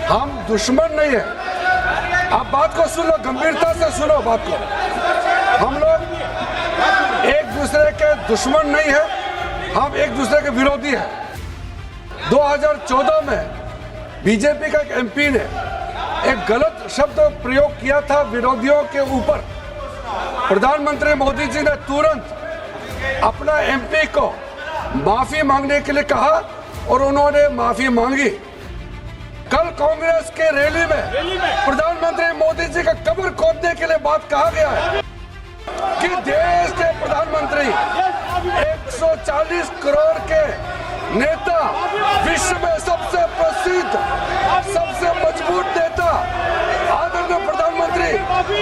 हम दुश्मन नहीं है। आप बात को सुनो, गंभीरता से सुनो बात को। हम लोग एक दूसरे के दुश्मन नहीं है, हम एक दूसरे के विरोधी हैं। 2014 में बीजेपी का एक एमपी ने एक गलत शब्द प्रयोग किया था विरोधियों के ऊपर। प्रधानमंत्री मोदी जी ने तुरंत अपना एमपी को माफी मांगने के लिए कहा और उन्होंने माफी मांगी। कल कांग्रेस के रैली में प्रधानमंत्री मोदी जी का कब्र खोदने के लिए बात कहा गया है कि देश के प्रधानमंत्री 140 करोड़ के नेता, विश्व में सबसे प्रसिद्ध, सबसे मजबूत नेता आदरणीय प्रधानमंत्री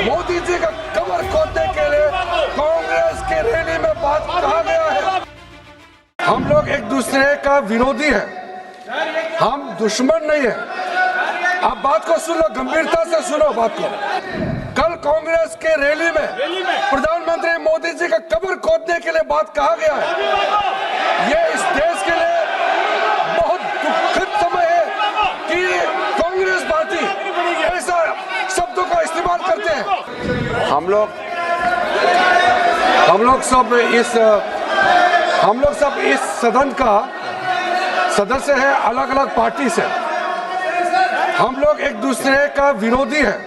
मोदी जी का कब्र खोदने के लिए कांग्रेस के रैली में बात कहा गया है। हम लोग एक दूसरे का विरोधी है, हम दुश्मन नहीं है। आप बात को सुनो, गंभीरता से सुनो बात को। कल कांग्रेस के रैली में प्रधानमंत्री मोदी जी का कब्र खोदने के लिए बात कहा गया है। ये इस देश के लिए बहुत दुखद समय है कि कांग्रेस पार्टी ऐसा शब्दों का इस्तेमाल करते हैं। हम लोग सब इस सदन का सदस्य है, अलग अलग पार्टी से। हम लोग एक दूसरे का विरोधी है,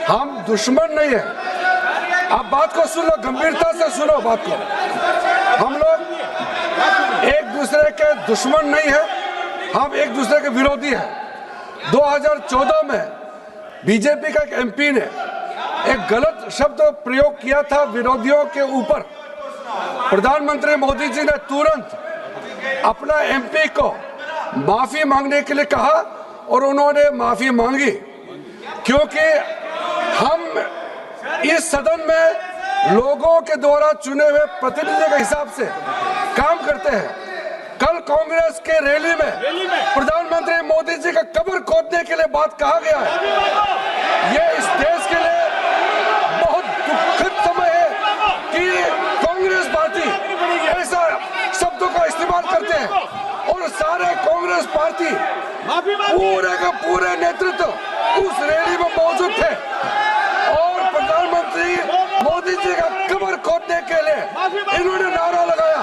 हम दुश्मन नहीं है। आप बात को सुनो, गंभीरता से सुनो बात को। हम लोग एक दूसरे के दुश्मन नहीं है, हम एक दूसरे के विरोधी हैं। 2014 में बीजेपी का एक एमपी ने एक गलत शब्द प्रयोग किया था विरोधियों के ऊपर। प्रधानमंत्री मोदी जी ने तुरंत अपना एमपी को माफी मांगने के लिए कहा और उन्होंने माफी मांगी, क्योंकि हम इस सदन में लोगों के द्वारा चुने हुए प्रतिनिधि के हिसाब से काम करते हैं। कल कांग्रेस के रैली में प्रधानमंत्री मोदी जी का कब्र खोदने के लिए बात कहा गया है। ये इस देश के लिए बहुत दुखद समय है कि कांग्रेस पार्टी ऐसा शब्दों का इस्तेमाल करते हैं और सारे कांग्रेस पार्टी पूरे का पूरे नेतृत्व उस रैली में मौजूद थे और प्रधानमंत्री मोदी जी का कब्र खोदने के लिए इन्होंने नारा लगाया।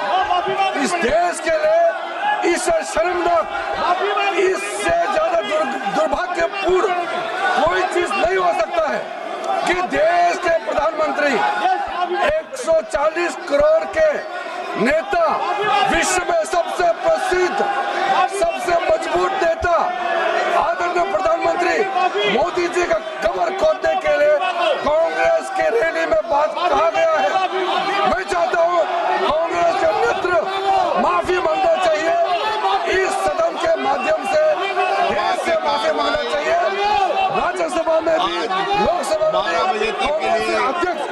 इस देश के लिए इससे शर्मनाक, इससे ज्यादा दुर्भाग्यपूर्ण कोई चीज नहीं हो सकता है कि देश के प्रधानमंत्री 140 करोड़ के नेता, विश्व में सबसे प्रसिद्ध, सबसे मजबूत नेता आदरणीय प्रधानमंत्री मोदी जी का कब्र खोदने के लिए कांग्रेस के रैली में बात कहा गया है। मैं चाहता हूं कांग्रेस के नेतृत्व माफी मांगना चाहिए, इस सदन के माध्यम से देश से माफी मांगना चाहिए। राज्यसभा में भी, लोकसभा में भी कांग्रेस के अध्यक्ष